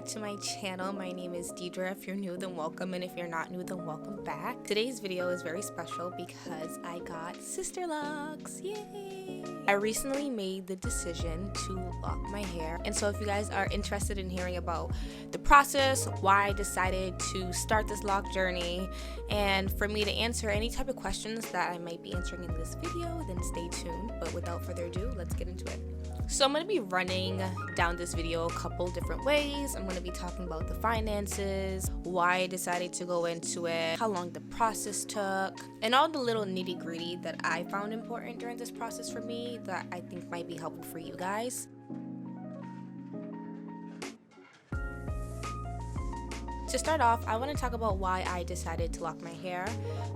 back to my channel. My name is Deidra. If you're new, then welcome, and if you're not new, then welcome back. Today's video is very special because I got Sisterlocks. Yay! I recently made the decision to lock my hair, and so if you guys are interested in hearing about the process, why I decided to start this lock journey, and for me to answer any type of questions that I might be answering in this video, then stay tuned. But without further ado, let's get into it. So I'm going to be running down this video a couple different ways. I'm going to be talking about the finances, why I decided to go into it, how long the process took, and all the little nitty-gritty that I found important during this process for me that I think might be helpful for you guys. To start off, I want to talk about why I decided to lock my hair.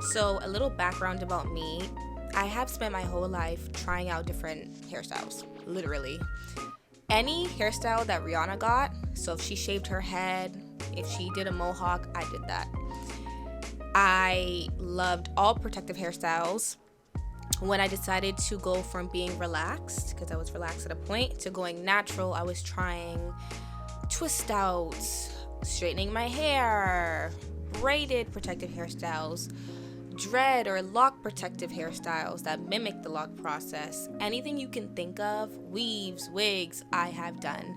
So a little background about me. I have spent my whole life trying out different hairstyles, literally. Any hairstyle that Rihanna got, so if she shaved her head, if she did a mohawk, I did that. I loved all protective hairstyles. When I decided to go from being relaxed, because I was relaxed at a point, to going natural, I was trying twist outs, straightening my hair, braided protective hairstyles, dread or lock protective hairstyles that mimic the lock process. Anything you can think of, weaves, wigs, I have done.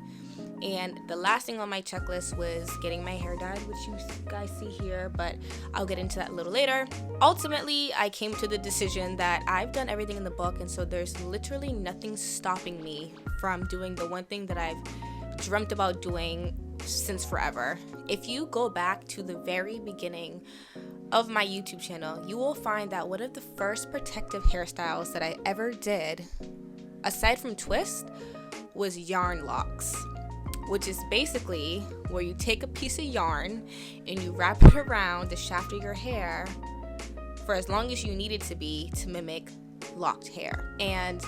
And the last thing on my checklist was getting my hair dyed, which you guys see here, but I'll get into that a little later. Ultimately, I came to the decision that I've done everything in the book, and so there's literally nothing stopping me from doing the one thing that I've dreamt about doing since forever. If you go back to the very beginning of my YouTube channel, you will find that one of the first protective hairstyles that I ever did, aside from twist, was yarn locks, which is basically where you take a piece of yarn and you wrap it around the shaft of your hair for as long as you need it to be to mimic locked hair. And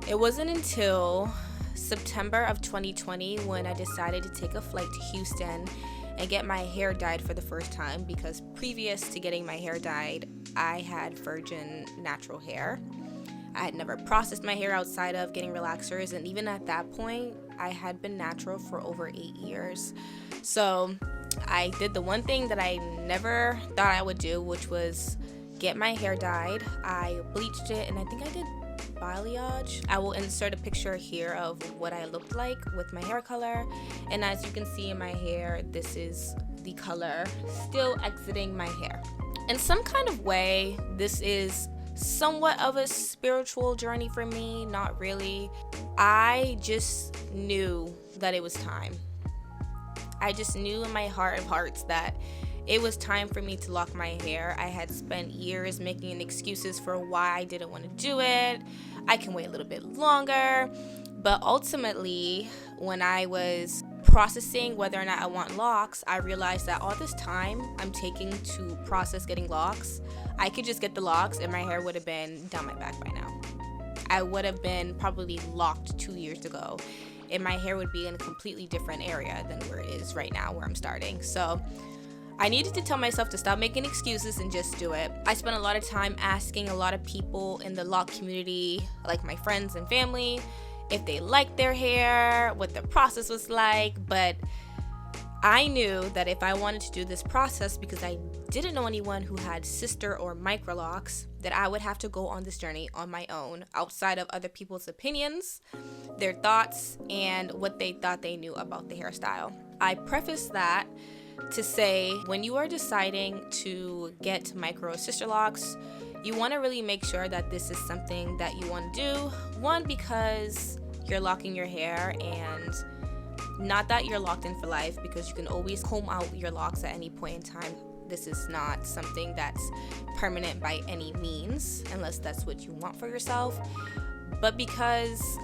it wasn't until September of 2020 when I decided to take a flight to Houston and get my hair dyed for the first time, because previous to getting my hair dyed, I had virgin natural hair. I had never processed my hair outside of getting relaxers, and even at that point, I had been natural for over 8 years. So I did the one thing that I never thought I would do, which was get my hair dyed. I bleached it, and I think I did balayage. I will insert a picture here of what I looked like with my hair color, and as you can see in my hair, this is the color still exiting my hair. In some kind of way, this is somewhat of a spiritual journey for me. Not really. I just knew that it was time. I just knew in my heart of hearts that it was time for me to lock my hair. I had spent years making excuses for why I didn't want to do it. I can wait a little bit longer. But ultimately, when I was processing whether or not I want locks, I realized that all this time I'm taking to process getting locks, I could just get the locks and my hair would have been down my back by now. I would have been probably locked 2 years ago, and my hair would be in a completely different area than where it is right now, where I'm starting. So I needed to tell myself to stop making excuses and just do it. I spent a lot of time asking a lot of people in the lock community, like my friends and family, if they liked their hair, what the process was like. But I knew that if I wanted to do this process, because I didn't know anyone who had sister or micro locks, that I would have to go on this journey on my own, outside of other people's opinions, their thoughts, and what they thought they knew about the hairstyle. I preface that to say, when you are deciding to get micro sister locks, you want to really make sure that this is something that you want to do. One, because you're locking your hair, and not that you're locked in for life, because you can always comb out your locks at any point in time. This is not something that's permanent by any means, unless that's what you want for yourself. But because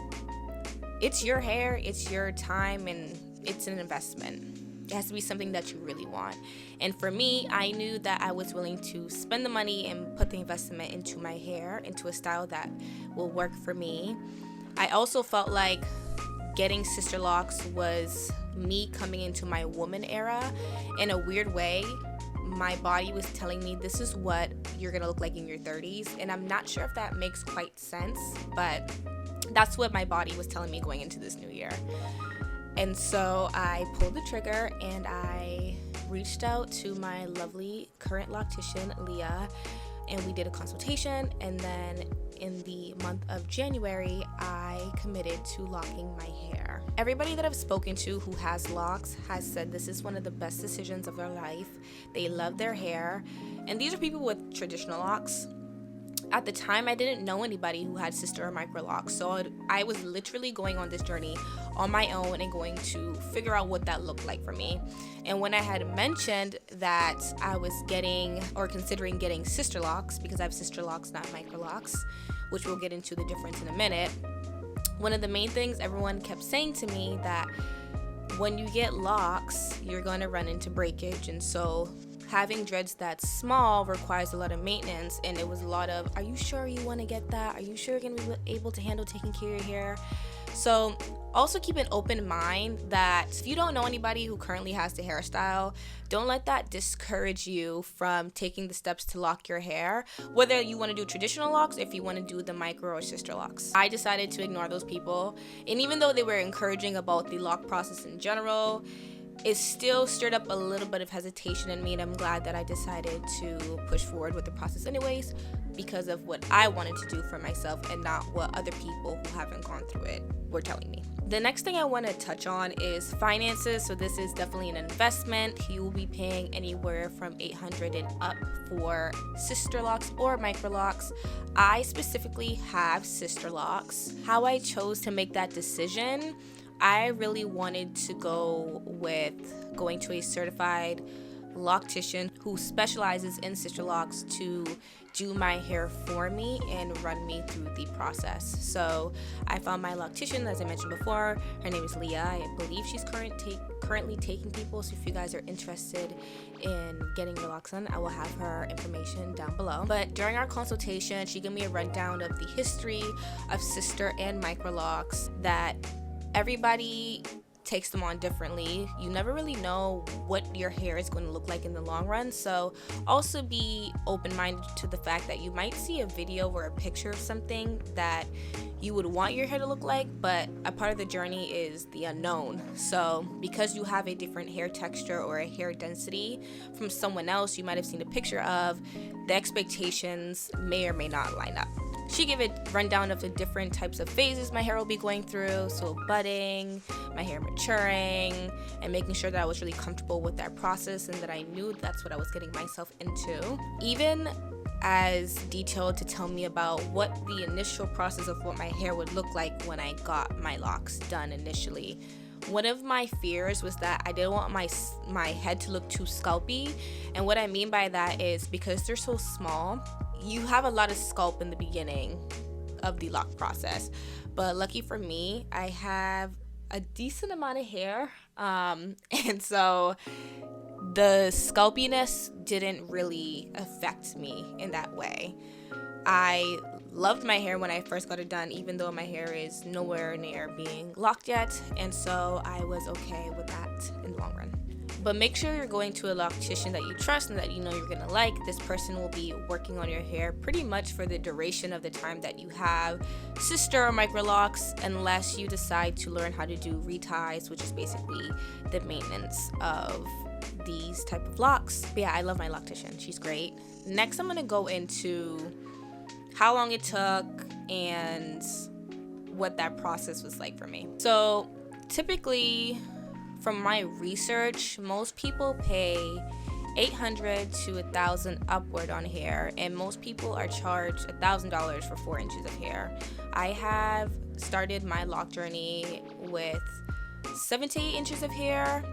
it's your hair, it's your time, and it's an investment. It has to be something that you really want. And for me, I knew that I was willing to spend the money and put the investment into my hair, into a style that will work for me. I also felt like getting sister locks was me coming into my woman era. In a weird way, my body was telling me this is what you're gonna look like in your 30s. And I'm not sure if that makes quite sense, but that's what my body was telling me going into this new year. And so I pulled the trigger and I reached out to my lovely current loctician, Leah, and we did a consultation. And then in the month of January, I committed to locking my hair. Everybody that I've spoken to who has locks has said this is one of the best decisions of their life. They love their hair. And these are people with traditional locks. At the time, I didn't know anybody who had sister or micro locks, so I was literally going on this journey on my own and going to figure out what that looked like for me. And when I had mentioned that I was getting or considering getting Sisterlocks, because I have Sisterlocks, not micro locks, which we'll get into the difference in a minute, one of the main things everyone kept saying to me that when you get locks, you're going to run into breakage. And so having dreads that's small requires a lot of maintenance, and it was a lot of, are you sure you want to get that? Are you sure you're going to be able to handle taking care of your hair? So also keep an open mind that if you don't know anybody who currently has the hairstyle, don't let that discourage you from taking the steps to lock your hair, whether you want to do traditional locks or if you want to do the micro or sister locks. I decided to ignore those people, and even though they were encouraging about the lock process in general, it still stirred up a little bit of hesitation in me, and I'm glad that I decided to push forward with the process anyways, because of what I wanted to do for myself and not what other people who haven't gone through it were telling me. The next thing I want to touch on is finances. So this is definitely an investment. You will be paying anywhere from $800 and up for sister locks or micro locks. I specifically have sister locks. How I chose to make that decision, I really wanted to go with going to a certified loctician who specializes in sister locks to do my hair for me and run me through the process. So I found my loctician, as I mentioned before. Her name is Leah. I believe she's currently taking people, so if you guys are interested in getting your locks done, I will have her information down below. But during our consultation, she gave me a rundown of the history of sister and micro locks, that everybody takes them on differently. You never really know what your hair is going to look like in the long run. So also be open-minded to the fact that you might see a video or a picture of something that you would want your hair to look like, but a part of the journey is the unknown. So because you have a different hair texture or a hair density from someone else you might have seen a picture of, the expectations may or may not line up. She gave a rundown of the different types of phases my hair will be going through, so budding, my hair maturing, and making sure that I was really comfortable with that process and that I knew that's what I was getting myself into. Even as detailed to tell me about what the initial process of what my hair would look like when I got my locks done initially. One of my fears was that I didn't want my head to look too scalpy, and what I mean by that is because they're so small, you have a lot of scalp in the beginning of the lock process. But lucky for me, I have a decent amount of hair, and so the scalpiness didn't really affect me in that way. I loved my hair when I first got it done, even though my hair is nowhere near being locked yet, and so I was okay with that in the long run. But make sure you're going to a loctician that you trust and that you know you're gonna like. This person will be working on your hair pretty much for the duration of the time that you have sister or micro locks, unless you decide to learn how to do reties, which is basically the maintenance of these type of locks. But yeah, I love my loctician. She's great. Next, I'm gonna go into how long it took and what that process was like for me. So typically, from my research, most people pay $800 to $1,000 upward on hair, and most people are charged $1,000 for 4 inches of hair. I have started my lock journey with 7 to 8 inches of hair,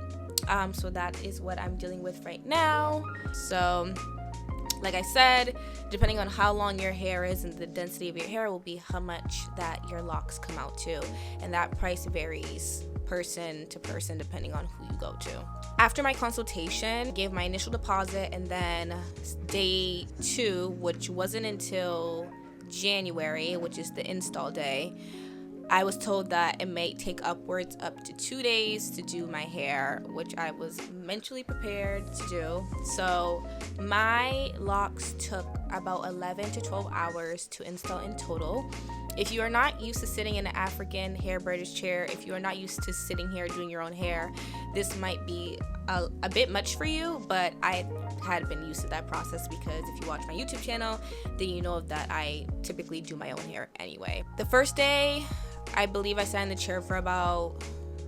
so that is what I'm dealing with right now. So like I said, depending on how long your hair is and the density of your hair will be how much that your locks come out to, and that price varies person to person depending on who you go to. After my consultation, I gave my initial deposit, and then day 2, which wasn't until January, which is the install day, I was told that it may take upwards up to 2 days to do my hair, which I was mentally prepared to do. So my locks took about 11 to 12 hours to install in total. If you are not used to sitting in an African hair braiders chair, if you are not used to sitting here doing your own hair, this might be a bit much for you, but I had been used to that process because if you watch my YouTube channel, then you know that I typically do my own hair anyway. The first day, I believe I sat in the chair for about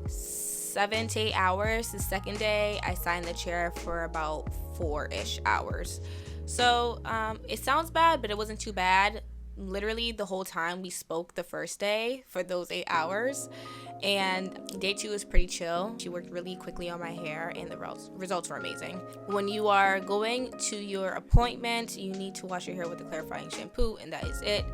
7 to 8 hours. The second day, I sat in the chair for about 4-ish hours. So it sounds bad, but it wasn't too bad. Literally the whole time we spoke the first day for those 8 hours, and day 2 was pretty chill. She worked really quickly on my hair and the results were amazing. When you are going to your appointment, you need to wash your hair with a clarifying shampoo, and that is it.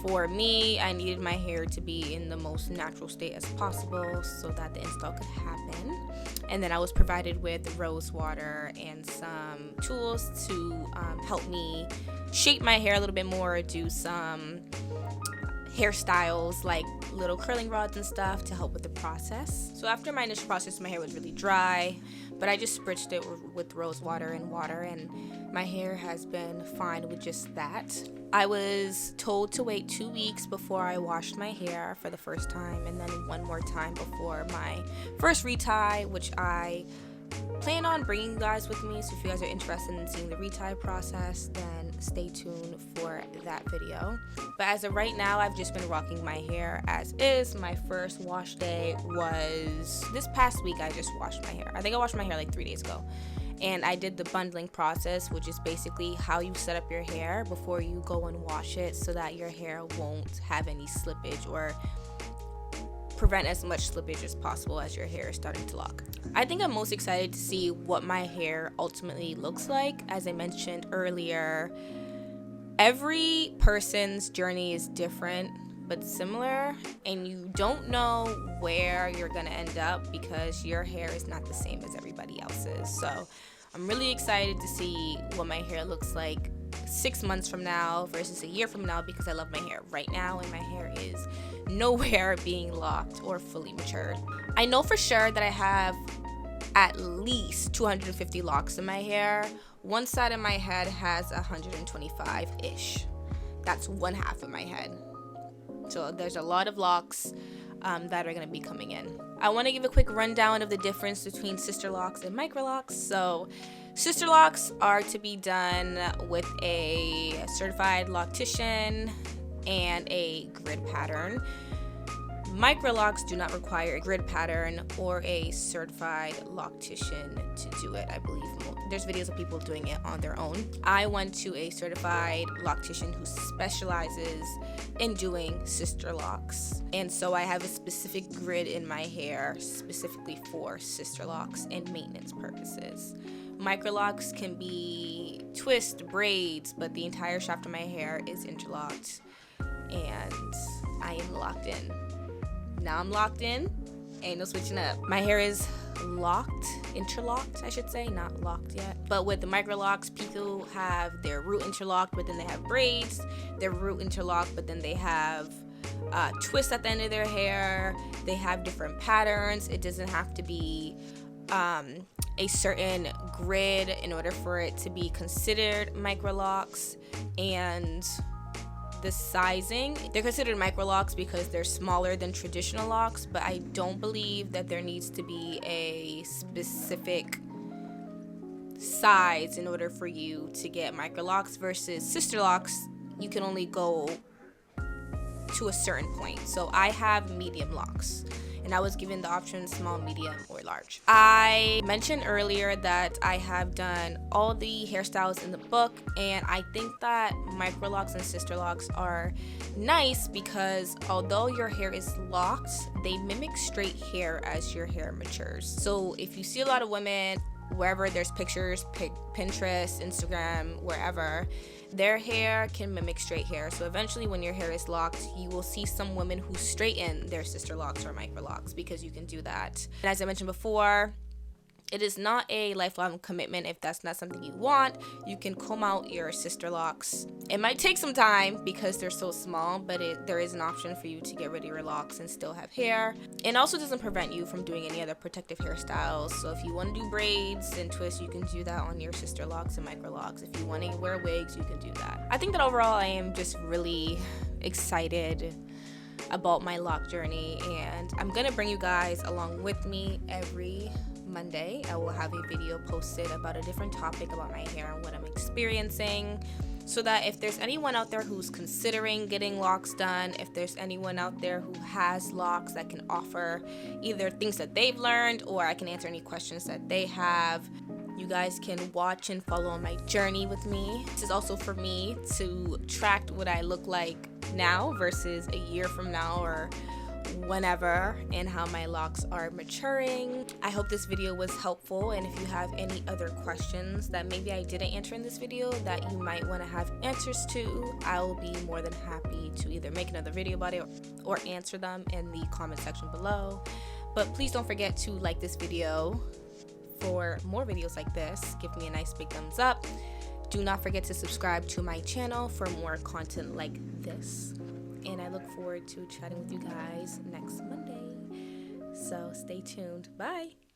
For me, I needed my hair to be in the most natural state as possible so that the install could happen. And then I was provided with rose water and some tools to help me shape my hair a little bit more, do some hairstyles like little curling rods and stuff to help with the process. So after my initial process, my hair was really dry, but I just spritzed it with rose water and my hair has been fine with just that. I was told to wait 2 weeks before I washed my hair for the first time, and then one more time before my first retie, which I plan on bringing you guys with me. So if you guys are interested in seeing the retie process, then stay tuned for that video. But as of right now, I've just been rocking my hair as is. My first wash day was this past week. I just washed my hair. I think I washed my hair like 3 days ago. And I did the bundling process, which is basically how you set up your hair before you go and wash it so that your hair won't have any slippage or prevent as much slippage as possible as your hair is starting to lock. I think I'm most excited to see what my hair ultimately looks like. As I mentioned earlier, every person's journey is different but similar, and you don't know where you're gonna end up because your hair is not the same as everybody else's. So I'm really excited to see what my hair looks like 6 months from now versus a year from now, because I love my hair right now and my hair is nowhere being locked or fully matured. I know for sure that I have at least 250 locks in my hair. One side of my head has 125-ish. That's one half of my head. So there's a lot of locks that are going to be coming in. I want to give a quick rundown of the difference between Sisterlocks and microlocks. So Sisterlocks are to be done with a certified loctician and a grid pattern. Microlocks do not require a grid pattern or a certified loctician to do it. I believe there's videos of people doing it on their own. I went to a certified loctician who specializes in doing Sisterlocks, and so I have a specific grid in my hair specifically for Sisterlocks and maintenance purposes. Microlocks can be twist, braids, but the entire shaft of my hair is interlocked, and I am locked in. Now I'm locked in, ain't no switching up. My hair is locked, interlocked I should say, not locked yet. But with the microlocks, people have their root interlocked, but then they have braids, their root interlocked, but then they have twists at the end of their hair. They have different patterns. It doesn't have to be a certain grid in order for it to be considered microlocks. And the sizing, they're considered microlocks because they're smaller than traditional locks, but I don't believe that there needs to be a specific size in order for you to get microlocks versus Sisterlocks. You can only go to a certain point. So I have medium locks, and I was given the option small, medium, or large. I mentioned earlier that I have done all the hairstyles in the book, and I think that microlocks and Sisterlocks are nice because although your hair is locked, they mimic straight hair as your hair matures. So if you see a lot of women, wherever there's pictures, Pinterest, Instagram, wherever, their hair can mimic straight hair. So eventually when your hair is locked, you will see some women who straighten their Sisterlocks or microlocks because you can do that. And as I mentioned before, it is not a lifelong commitment. If that's not something you want, you can comb out your Sisterlocks. It might take some time because they're so small, but there is an option for you to get rid of your locks and still have hair. It also doesn't prevent you from doing any other protective hairstyles. So if you want to do braids and twists, you can do that on your Sisterlocks and microlocks. If you want to wear wigs, you can do that. I think that overall I am just really excited about my lock journey, and I'm gonna bring you guys along with me every Monday. I will have a video posted about a different topic about my hair and what I'm experiencing, so that if there's anyone out there who's considering getting locks done, if there's anyone out there who has locks that can offer either things that they've learned, or I can answer any questions that they have, you guys can watch and follow on my journey with me. This is also for me to track what I look like now versus a year from now or whenever, and how my locks are maturing. I hope this video was helpful, and if you have any other questions that maybe I didn't answer in this video that you might want to have answers to, I will be more than happy to either make another video about it or answer them in the comment section below. But please don't forget to like this video for more videos like this. Give me a nice big thumbs up. Do not forget to subscribe to my channel for more content like this. And I look forward to chatting with you guys next Monday. So stay tuned. Bye.